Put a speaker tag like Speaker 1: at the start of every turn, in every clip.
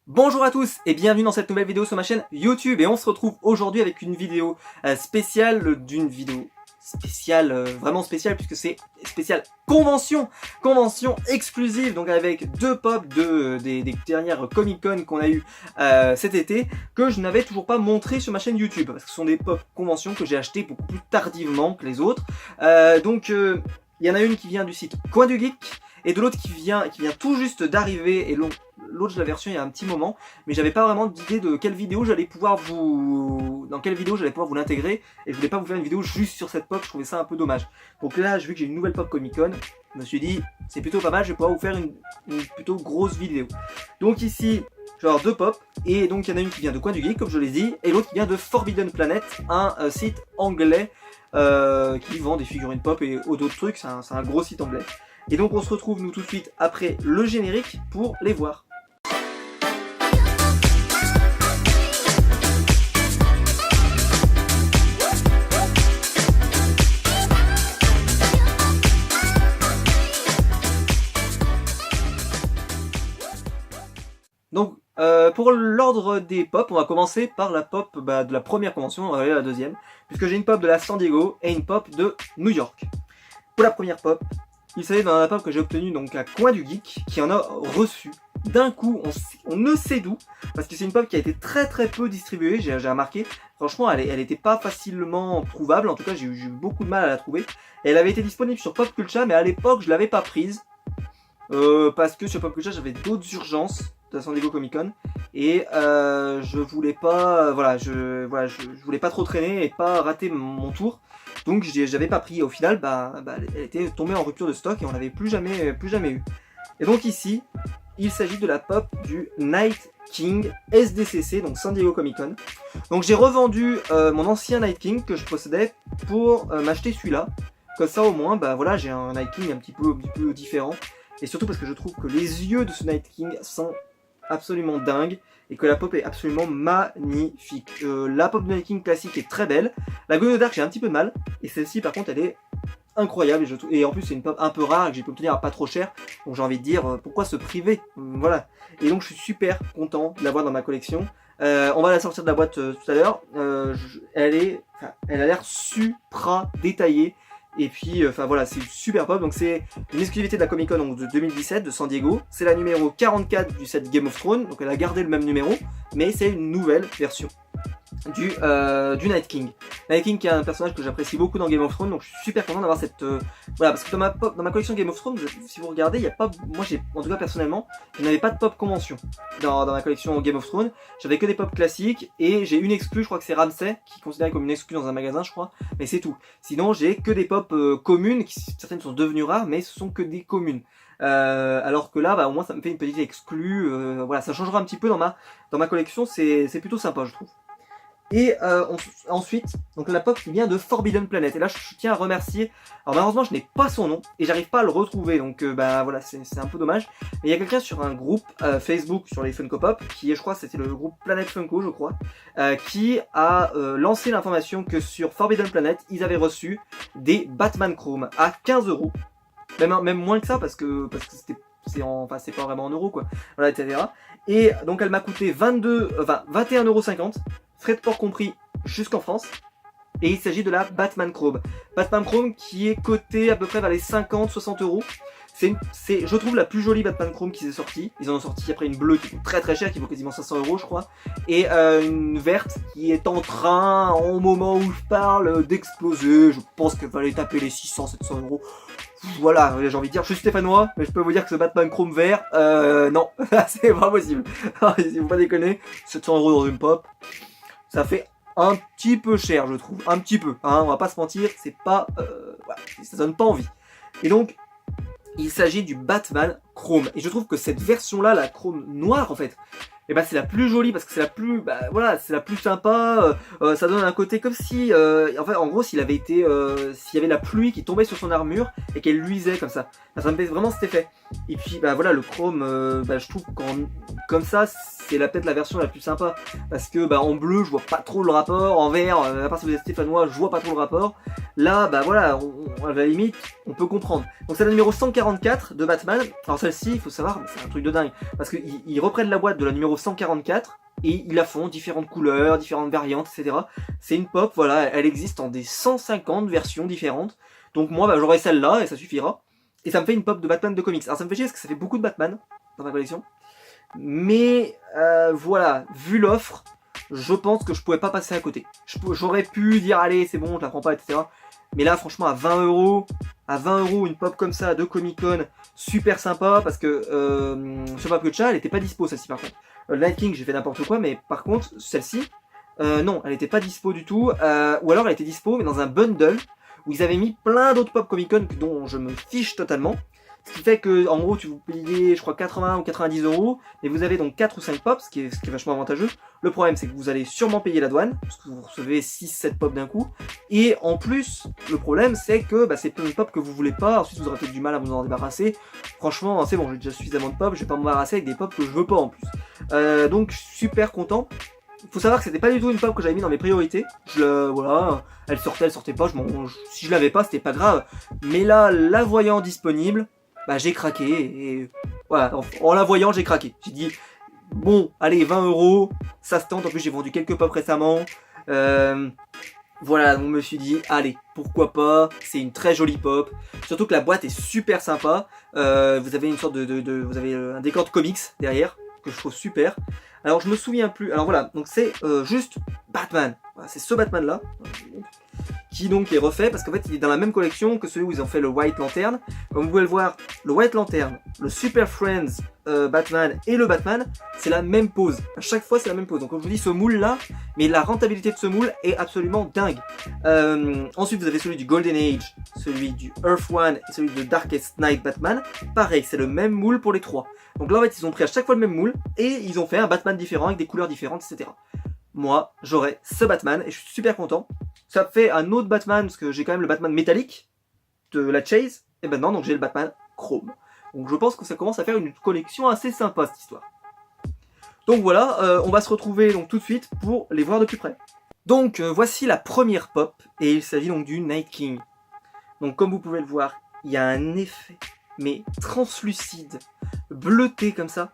Speaker 1: Bonjour à tous et bienvenue dans cette nouvelle vidéo sur ma chaîne YouTube et on se retrouve aujourd'hui avec une vidéo spéciale vraiment spéciale puisque c'est spécial convention exclusive, donc avec deux pops des dernières Comic Con qu'on a eu cet été que je n'avais toujours pas montré sur ma chaîne YouTube parce que ce sont des pop conventions que j'ai acheté beaucoup plus tardivement que les autres. Il y en a une qui vient du site Coin du Geek et de l'autre qui vient tout juste d'arriver, et l'autre je l'avais reçu il y a un petit moment, mais j'avais pas vraiment d'idée de quelle vidéo j'allais pouvoir vous l'intégrer, et je voulais pas vous faire une vidéo juste sur cette pop, je trouvais ça un peu dommage. Donc là, vu que j'ai une nouvelle pop Comic Con, je me suis dit c'est plutôt pas mal, je vais pouvoir vous faire une plutôt grosse vidéo. Donc ici, je vais avoir deux pop, et donc il y en a une qui vient de Coin du Geek comme je l'ai dit, et l'autre qui vient de Forbidden Planet, un site anglais qui vend des figurines pop et d'autres trucs, c'est un gros site anglais. Et donc on se retrouve nous tout de suite après le générique pour les voir. Donc pour l'ordre des pop, on va commencer par la pop de la première convention, on va aller à la deuxième, puisque j'ai une pop de la San Diego et une pop de New York. Pour la première pop, il s'agit d'un pop que j'ai obtenu donc à Coin du Geek, qui en a reçu d'un coup, on ne sait d'où, parce que c'est une pop qui a été très peu distribuée, j'ai remarqué. Franchement, elle était pas facilement trouvable, en tout cas j'ai eu beaucoup de mal à la trouver. Et elle avait été disponible sur Pop Culture, mais à l'époque je l'avais pas prise, parce que sur Pop Culture j'avais d'autres urgences de la San Diego Comic Con, et je voulais pas, je voulais pas trop traîner et pas rater mon tour. Donc j'avais pas pris, au final elle était tombée en rupture de stock et on l'avait plus jamais eu. Et donc ici, il s'agit de la pop du Night King SDCC, donc San Diego Comic Con. Donc j'ai revendu mon ancien Night King que je possédais pour m'acheter celui-là. Comme ça au moins, j'ai un Night King un petit peu différent. Et surtout parce que je trouve que les yeux de ce Night King sont absolument dingues et que la pop est absolument magnifique. La pop de Night King classique est très belle. La Glow in the Dark, j'ai un petit peu de mal. Et celle-ci, par contre, elle est incroyable. Et en plus, c'est une pop un peu rare que j'ai pu obtenir à pas trop cher. Donc j'ai envie de dire, pourquoi se priver? Voilà. Et donc je suis super content de l'avoir dans ma collection. On va la sortir de la boîte tout à l'heure. Elle a l'air supra détaillée. Et puis, c'est une super pop. Donc c'est une exclusivité de la Comic Con de 2017 de San Diego. C'est la numéro 44 du set Game of Thrones. Donc elle a gardé le même numéro, mais c'est une nouvelle version du Night King. Night King qui est un personnage que j'apprécie beaucoup dans Game of Thrones, donc je suis super content d'avoir cette... voilà, parce que dans ma collection Game of Thrones, si vous regardez, il n'y a pas... Moi, en tout cas personnellement, je n'avais pas de pop convention dans ma collection Game of Thrones. J'avais que des pop classiques, et j'ai une exclue, je crois que c'est Ramsay, qui est considérée comme une exclue dans un magasin, je crois, mais c'est tout. Sinon, j'ai que des pop communes, certaines sont devenues rares, mais ce sont que des communes. Alors que là, au moins, ça me fait une petite exclue, voilà, ça changera un petit peu dans ma collection, c'est plutôt sympa, je trouve. Et ensuite, donc la pop qui vient de Forbidden Planet. Et là, je tiens à remercier. Alors malheureusement, je n'ai pas son nom et j'arrive pas à le retrouver. Donc voilà, c'est un peu dommage. Mais il y a quelqu'un sur un groupe Facebook sur les Funko Pop, qui est, je crois, c'était le groupe Planet Funko, je crois, qui a lancé l'information que sur Forbidden Planet, ils avaient reçu des Batman Chrome à 15 €. Même moins que ça parce que c'est pas vraiment en euros, quoi. Voilà, etc. Et donc elle m'a coûté 21,50 €. Frais de port compris jusqu'en France. Et il s'agit de la Batman Chrome. Batman Chrome qui est coté à peu près vers les 50-60 €. C'est, je trouve, la plus jolie Batman Chrome qui s'est sortie. Ils en ont sorti après une bleue qui coûte très cher, qui vaut quasiment 500 € je crois. Et une verte qui est en train, au moment où je parle, d'exploser. Je pense qu'elle va aller taper les 600-700 €. Voilà, j'ai envie de dire, je suis stéphanois, mais je peux vous dire que ce Batman Chrome vert, non, c'est pas possible. Si vous pas déconner, 700 € dans une pop, ça fait un petit peu cher, je trouve. Un petit peu, hein, on va pas se mentir, c'est pas... voilà, ça donne pas envie. Et donc, il s'agit du Batman Chrome. Et je trouve que cette version-là, la Chrome noire, en fait, c'est la plus jolie parce que c'est la plus, c'est la plus sympa. Ça donne un côté comme si, en gros, s'il y avait la pluie qui tombait sur son armure et qu'elle luisait comme ça. Ça me fait vraiment cet effet. Et puis, le chrome, je trouve comme ça, c'est peut-être la version la plus sympa. Parce que, en bleu, je vois pas trop le rapport. En vert, à part si vous êtes stéphanois, je vois pas trop le rapport. Là, bah voilà, à la limite, on peut comprendre. Donc c'est la numéro 144 de Batman. Alors celle-ci, il faut savoir, c'est un truc de dingue. Parce qu'ils reprennent la boîte de la numéro 144 et ils la font différentes couleurs, différentes variantes, etc. C'est une pop, voilà, elle existe en des 150 versions différentes. Donc moi, bah, j'aurai celle-là et ça suffira. Et ça me fait une pop de Batman de comics. Alors ça me fait chier parce que ça fait beaucoup de Batman dans ma collection. Mais voilà, vu l'offre, je pense que je pouvais pas passer à côté. J'aurais pu dire allez c'est bon, je la prends pas, etc. Mais là franchement à 20€, une pop comme ça de Comic Con, super sympa parce que ce pop Chat elle était pas dispo celle-ci par contre. Night King j'ai fait n'importe quoi mais par contre celle-ci, non elle était pas dispo du tout. Ou alors elle était dispo mais dans un bundle où ils avaient mis plein d'autres pop Comic Con dont je me fiche totalement. Ce qui fait que, en gros, tu vous payez, je crois, 80 ou 90€, et vous avez donc 4 ou 5 pops, ce qui est vachement avantageux. Le problème, c'est que vous allez sûrement payer la douane, parce que vous recevez 6-7 pops d'un coup. Et en plus, le problème, c'est que bah, c'est plein de pops que vous voulez pas, ensuite vous aurez peut-être du mal à vous en débarrasser. Franchement, c'est bon, j'ai déjà suffisamment de pops, je vais pas m'embarrasser avec des pops que je veux pas en plus. Donc, super content. Faut savoir que c'était pas du tout une pop que j'avais mis dans mes priorités. Voilà, elle sortait pas, si je l'avais pas, c'était pas grave. Mais là, la voyant disponible, bah j'ai craqué et voilà, en la voyant j'ai craqué. J'ai dit bon allez 20€, ça se tente, en plus j'ai vendu quelques pop récemment. Voilà, donc je me suis dit allez pourquoi pas, c'est une très jolie pop. Surtout que la boîte est super sympa. Vous avez une sorte vous avez un décor de comics derrière que je trouve super. Alors je me souviens plus, alors voilà, donc c'est juste Batman. Voilà, c'est ce Batman là. Qui donc est refait parce qu'en fait il est dans la même collection que celui où ils ont fait le White Lantern. Comme vous pouvez le voir, le White Lantern, le Super Friends Batman et le Batman, c'est la même pose. À chaque fois c'est la même pose. Donc comme je vous dis, ce moule là, mais la rentabilité de ce moule est absolument dingue. Ensuite vous avez celui du Golden Age, celui du Earth One et celui de Darkest Night Batman. Pareil, c'est le même moule pour les trois. Donc là en fait ils ont pris à chaque fois le même moule et ils ont fait un Batman différent avec des couleurs différentes, etc. Moi, j'aurai ce Batman et je suis super content. Ça fait un autre Batman parce que j'ai quand même le Batman métallique de la Chase et maintenant donc j'ai le Batman chrome. Donc je pense que ça commence à faire une collection assez sympa cette histoire. Donc voilà, on va se retrouver donc tout de suite pour les voir de plus près. Donc voici la première pop et il s'agit donc du Night King. Donc comme vous pouvez le voir, il y a un effet mais translucide, bleuté comme ça.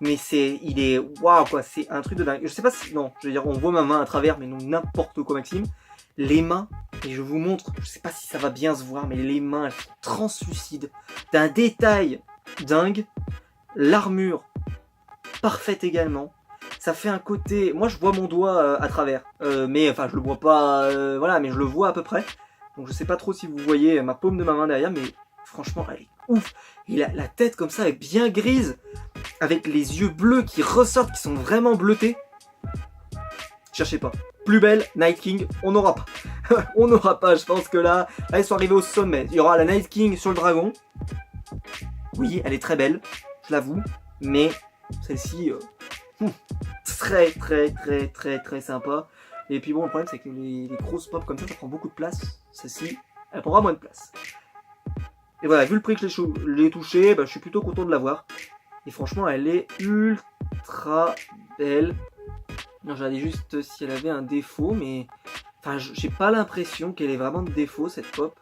Speaker 1: Mais il est waouh quoi, c'est un truc de dingue. Je sais pas si, non, je veux dire, on voit ma main à travers, mais non, n'importe quoi, Maxime. Les mains, et je vous montre, je sais pas si ça va bien se voir, mais les mains, elles sont translucides, d'un détail dingue. L'armure, parfaite également. Ça fait un côté, moi je vois mon doigt à travers, mais enfin je le vois pas, voilà, mais je le vois à peu près. Donc je sais pas trop si vous voyez ma paume de ma main derrière, mais franchement elle est ouf. Et la tête comme ça est bien grise, avec les yeux bleus qui ressortent, qui sont vraiment bleutés. Cherchez pas. Plus belle, Night King, on n'aura pas. On n'aura pas, je pense que là, ils sont arrivés au sommet. Il y aura la Night King sur le dragon. Oui, elle est très belle, je l'avoue. Mais celle-ci, très sympa. Et puis bon, le problème c'est que les grosses pop comme ça prend beaucoup de place. Celle-ci, elle prendra moins de place. Et voilà, vu le prix que je l'ai touché, bah, je suis plutôt content de l'avoir. Et franchement, elle est ultra belle. Non, j'allais juste si elle avait un défaut, mais... Enfin, j'ai pas l'impression qu'elle ait vraiment de défaut, cette pop.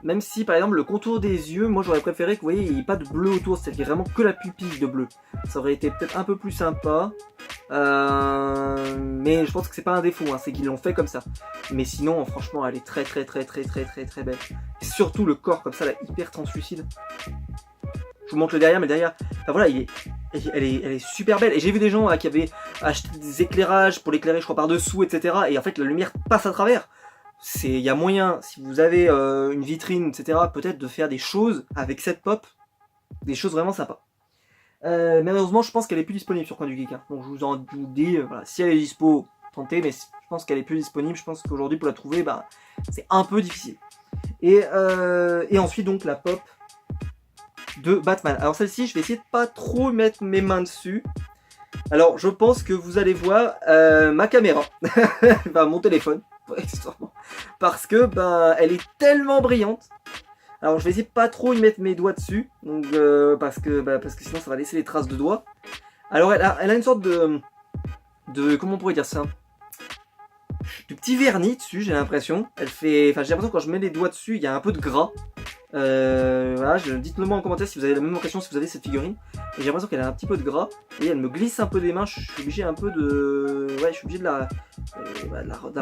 Speaker 1: Même si, par exemple, le contour des yeux, moi j'aurais préféré que, vous voyez, il n'y ait pas de bleu autour, c'est-à-dire vraiment que la pupille de bleu. Ça aurait été peut-être un peu plus sympa. Mais je pense que c'est pas un défaut, hein, c'est qu'ils l'ont fait comme ça. Mais sinon, franchement, elle est très belle. Et surtout le corps comme ça, là, hyper translucide. Je vous montre le derrière, mais le derrière, enfin voilà, elle est super belle. Et j'ai vu des gens qui avaient acheté des éclairages pour l'éclairer, je crois, par-dessous, etc. Et en fait, la lumière passe à travers. Il y a moyen, si vous avez une vitrine, etc., peut-être de faire des choses avec cette pop. Des choses vraiment sympas. Mais malheureusement, je pense qu'elle est plus disponible sur Coin du Geek. Hein. Donc je vous dis, voilà, si elle est dispo, tentez, mais je pense qu'elle est plus disponible. Je pense qu'aujourd'hui, pour la trouver, bah, c'est un peu difficile. Et ensuite, donc, la pop de Batman. Alors celle-ci, je vais essayer de pas trop mettre mes mains dessus. Alors, je pense que vous allez voir ma caméra, enfin mon téléphone, parce que ben, elle est tellement brillante. Alors je vais essayer de pas trop y mettre mes doigts dessus, donc, parce que sinon ça va laisser les traces de doigts. Alors elle a une sorte de comment on pourrait dire ça? du petit vernis dessus, j'ai l'impression. Elle fait, enfin j'ai l'impression quand je mets les doigts dessus, il y a un peu de gras. Voilà, dites-le moi en commentaire si vous avez la même impression, si vous avez cette figurine. Et j'ai l'impression qu'elle a un petit peu de gras. Et elle me glisse un peu des mains, je suis obligé un peu de... Ouais, je suis obligé de la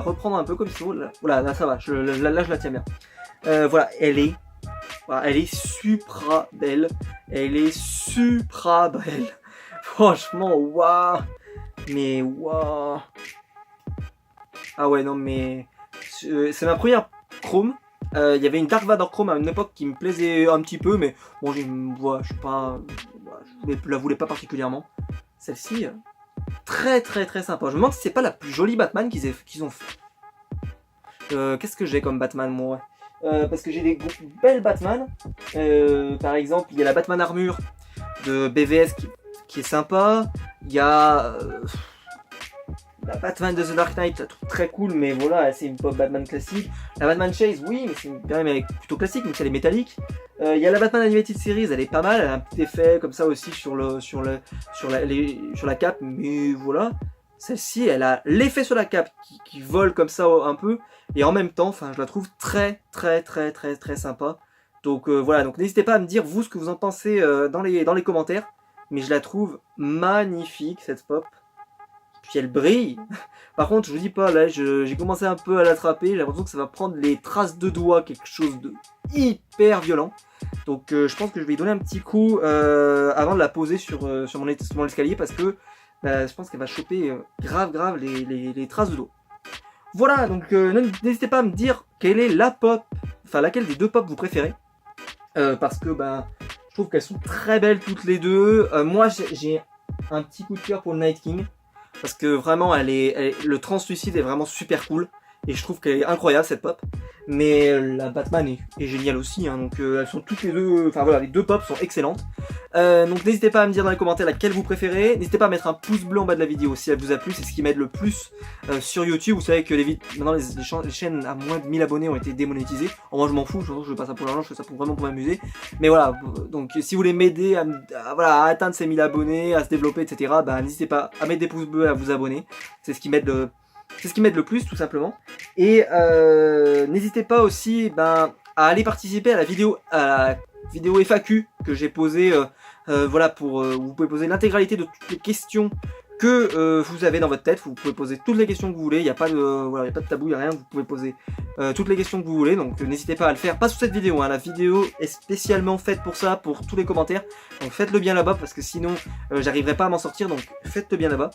Speaker 1: reprendre un peu comme il faut. Voilà, là ça va, là je la tiens bien. Voilà, elle est supra belle. Elle est supra belle. Franchement, waouh. Mais waouh. Ah ouais, non mais... C'est ma première Chrome. Il y avait une Dark Vador Chrome à une époque qui me plaisait un petit peu, mais bon, je suis pas... Je la voulais pas particulièrement. Celle-ci, très sympa. Je me demande si c'est pas la plus jolie Batman qu'ils ont fait. Qu'est-ce que j'ai comme Batman, moi? Parce que j'ai des belles Batman. Par exemple, il y a la Batman Armure de BVS qui est sympa. Il y a la Batman de The Dark Knight, je la trouve très cool, mais voilà, c'est une pop Batman classique. La Batman Chase, oui, mais c'est quand même plutôt classique, mais elle est métallique. Il y a la Batman Animated Series, elle est pas mal, elle a un petit effet comme ça aussi sur la cape, mais voilà. Celle-ci, elle a l'effet sur la cape qui vole comme ça un peu, et en même temps, enfin, je la trouve très sympa. Donc voilà, donc n'hésitez pas à me dire vous ce que vous en pensez dans les commentaires, mais je la trouve magnifique cette pop. Puis elle brille. Par contre, je vous dis pas, là, j'ai commencé un peu à l'attraper. J'ai l'impression que ça va prendre les traces de doigts, quelque chose de hyper violent. Donc, je pense que je vais lui donner un petit coup avant de la poser sur mon escalier parce que je pense qu'elle va choper grave les traces de doigts. Voilà, donc n'hésitez pas à me dire quelle est la pop, enfin laquelle des deux pop vous préférez. Parce que je trouve qu'elles sont très belles toutes les deux. Moi, j'ai un petit coup de cœur pour le Night King. Parce que vraiment, le translucide est vraiment super cool. Et je trouve qu'elle est incroyable cette pop. Mais la Batman est géniale aussi. Hein, donc elles sont toutes les deux... Enfin voilà, les deux pops sont excellentes. Donc n'hésitez pas à me dire dans les commentaires laquelle vous préférez. N'hésitez pas à mettre un pouce bleu en bas de la vidéo si elle vous a plu. C'est ce qui m'aide le plus sur YouTube. Vous savez que maintenant les chaînes à moins de 1000 abonnés ont été démonétisées. Moi je m'en fous, je fais pas ça pour l'argent, je fais ça vraiment pour m'amuser. Mais voilà, donc si vous voulez m'aider à atteindre ces 1000 abonnés, à se développer, etc. N'hésitez pas à mettre des pouces bleus, à vous abonner. C'est ce qui m'aide le plus tout simplement. Et n'hésitez pas aussi à aller participer à la vidéo FAQ que j'ai posée. Voilà, vous pouvez poser l'intégralité de toutes les questions que vous avez dans votre tête. Vous pouvez poser toutes les questions que vous voulez, il n'y a pas de tabou, il n'y a rien, vous pouvez poser toutes les questions que vous voulez, donc n'hésitez pas à le faire, pas sous cette vidéo, hein. La vidéo est spécialement faite pour ça, pour tous les commentaires, donc faites-le bien là-bas, parce que sinon j'arriverai pas à m'en sortir, donc faites-le bien là-bas.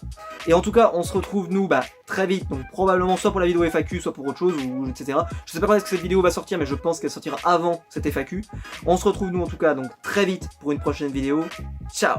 Speaker 1: Et en tout cas, on se retrouve nous très vite, donc probablement soit pour la vidéo FAQ, soit pour autre chose, ou etc. Je sais pas quand est-ce que cette vidéo va sortir, mais je pense qu'elle sortira avant cette FAQ. On se retrouve nous en tout cas, donc très vite pour une prochaine vidéo. Ciao!